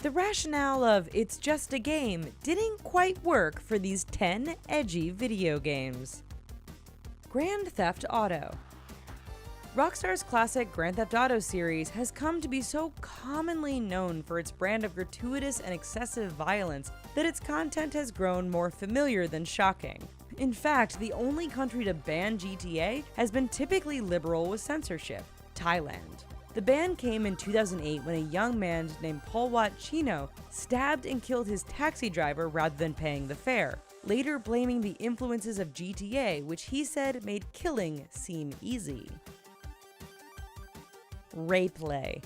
The rationale of "it's just a game" didn't quite work for these 10 edgy video games. Grand Theft Auto. Rockstar's classic Grand Theft Auto series has come to be so commonly known for its brand of gratuitous and excessive violence that its content has grown more familiar than shocking. In fact, the only country to ban GTA has been typically liberal with censorship: Thailand. The ban came in 2008 when a young man named Paul Chino stabbed and killed his taxi driver rather than paying the fare, later blaming the influences of GTA, which he said made killing seem easy. Rapeplay.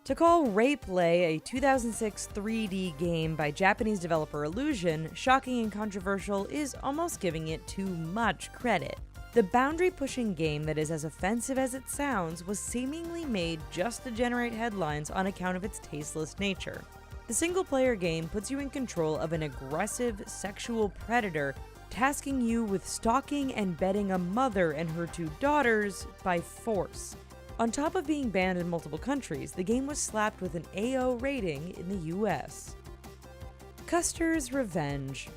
To call Rapeplay a 2006 3D game by Japanese developer Illusion shocking and controversial is almost giving it too much credit. The boundary-pushing game that is as offensive as it sounds was seemingly made just to generate headlines on account of its tasteless nature. The single-player game puts you in control of an aggressive sexual predator, tasking you with stalking and bedding a mother and her 2 daughters by force. On top of being banned in multiple countries, the game was slapped with an AO rating in the US. Custer's Revenge.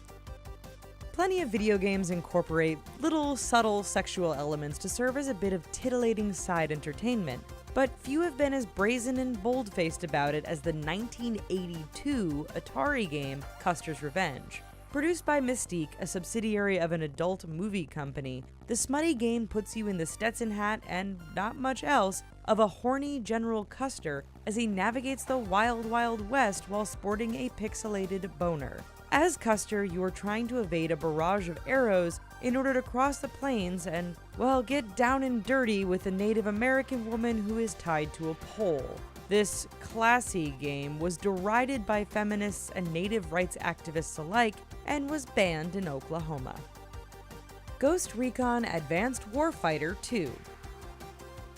Plenty of video games incorporate little subtle sexual elements to serve as a bit of titillating side entertainment, but few have been as brazen and bold-faced about it as the 1982 Atari game Custer's Revenge. Produced by Mystique, a subsidiary of an adult movie company, the smutty game puts you in the Stetson hat and not much else of a horny General Custer as he navigates the wild, wild west while sporting a pixelated boner. As Custer, you are trying to evade a barrage of arrows in order to cross the plains and, well, get down and dirty with a Native American woman who is tied to a pole. This classy game was derided by feminists and native rights activists alike and was banned in Oklahoma. Ghost Recon Advanced Warfighter 2.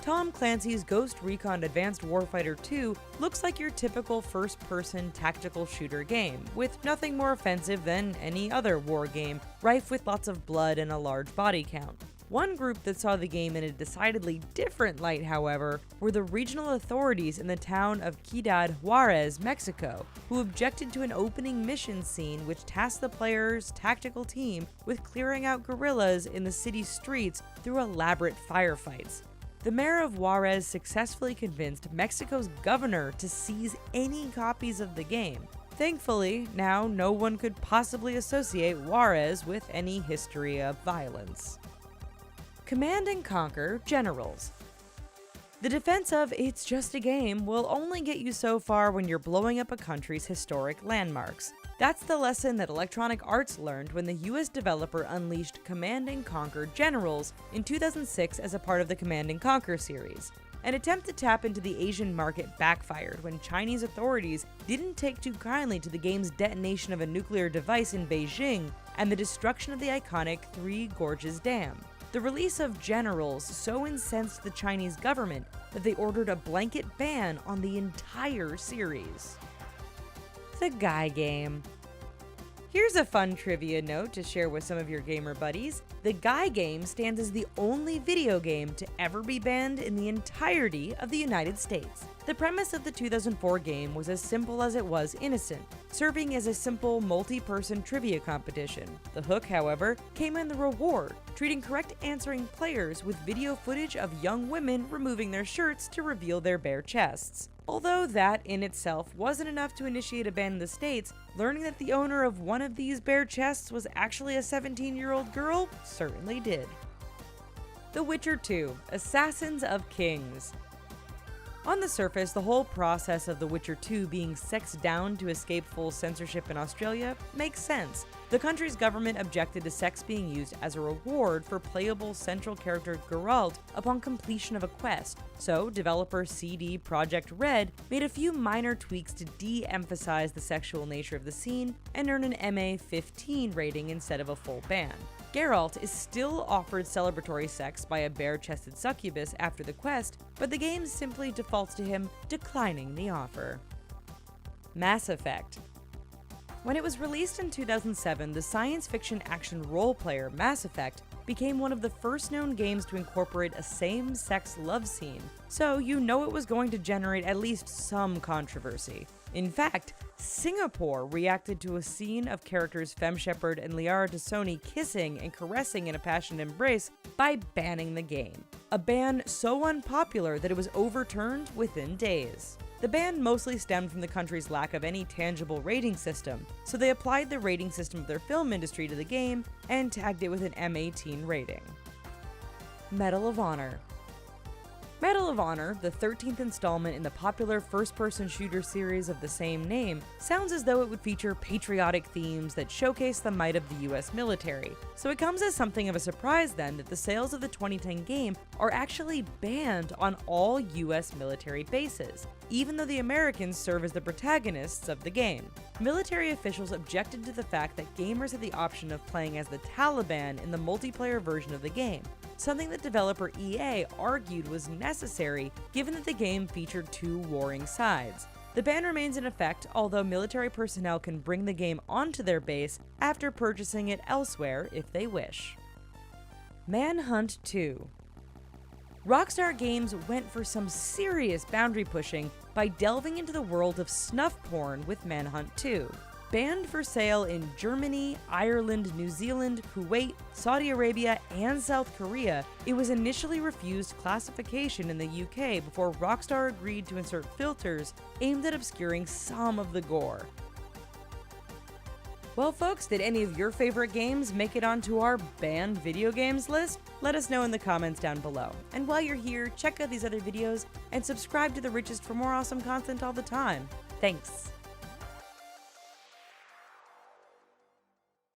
Tom Clancy's Ghost Recon Advanced Warfighter 2 looks like your typical first-person tactical shooter game, with nothing more offensive than any other war game, rife with lots of blood and a large body count. One group that saw the game in a decidedly different light, however, were the regional authorities in the town of Ciudad Juarez, Mexico, who objected to an opening mission scene which tasked the player's tactical team with clearing out guerrillas in the city's streets through elaborate firefights. The mayor of Juarez successfully convinced Mexico's governor to seize any copies of the game. Thankfully, now no one could possibly associate Juarez with any history of violence. Command & Conquer Generals. The defense of "it's just a game" will only get you so far when you're blowing up a country's historic landmarks. That's the lesson that Electronic Arts learned when the US developer unleashed Command & Conquer Generals in 2006 as a part of the Command & Conquer series. An attempt to tap into the Asian market backfired when Chinese authorities didn't take too kindly to the game's detonation of a nuclear device in Beijing and the destruction of the iconic Three Gorges Dam. The release of Generals so incensed the Chinese government that they ordered a blanket ban on the entire series. The Guy Game. Here's a fun trivia note to share with some of your gamer buddies. The Guy Game stands as the only video game to ever be banned in the entirety of the United States. The premise of the 2004 game was as simple as it was innocent, serving as a simple multi-person trivia competition. The hook, however, came in the reward, treating correct answering players with video footage of young women removing their shirts to reveal their bare chests. Although that in itself wasn't enough to initiate a ban in the States, learning that the owner of one of these bare chests was actually a 17-year-old girl certainly did. The Witcher 2: Assassins of Kings. On the surface, the whole process of The Witcher 2 being sexed down to escape full censorship in Australia makes sense. The country's government objected to sex being used as a reward for playable central character Geralt upon completion of a quest, so developer CD Projekt Red made a few minor tweaks to de-emphasize the sexual nature of the scene and earn an MA 15 rating instead of a full ban. Geralt is still offered celebratory sex by a bare-chested succubus after the quest, but the game simply defaults to him declining the offer. Mass Effect. When it was released in 2007, the science fiction action role player Mass Effect became one of the first known games to incorporate a same-sex love scene, so you know it was going to generate at least some controversy. In fact, Singapore reacted to a scene of characters Femme Shepard and Liara Tassoni kissing and caressing in a passionate embrace by banning the game. A ban so unpopular that it was overturned within days. The ban mostly stemmed from the country's lack of any tangible rating system, so they applied the rating system of their film industry to the game and tagged it with an M18 rating. Medal of Honor. Medal of Honor, the 13th installment in the popular first-person shooter series of the same name, sounds as though it would feature patriotic themes that showcase the might of the US military. So it comes as something of a surprise then that the sales of the 2010 game are actually banned on all US military bases, even though the Americans serve as the protagonists of the game. Military officials objected to the fact that gamers had the option of playing as the Taliban in the multiplayer version of the game, something that developer EA argued was necessary given that the game featured two warring sides. The ban remains in effect, although military personnel can bring the game onto their base after purchasing it elsewhere if they wish. Manhunt 2. Rockstar Games went for some serious boundary pushing by delving into the world of snuff porn with Manhunt 2. Banned for sale in Germany, Ireland, New Zealand, Kuwait, Saudi Arabia, and South Korea, it was initially refused classification in the UK before Rockstar agreed to insert filters aimed at obscuring some of the gore. Well folks, did any of your favorite games make it onto our banned video games list? Let us know in the comments down below. And while you're here, check out these other videos and subscribe to The Richest for more awesome content all the time. Thanks!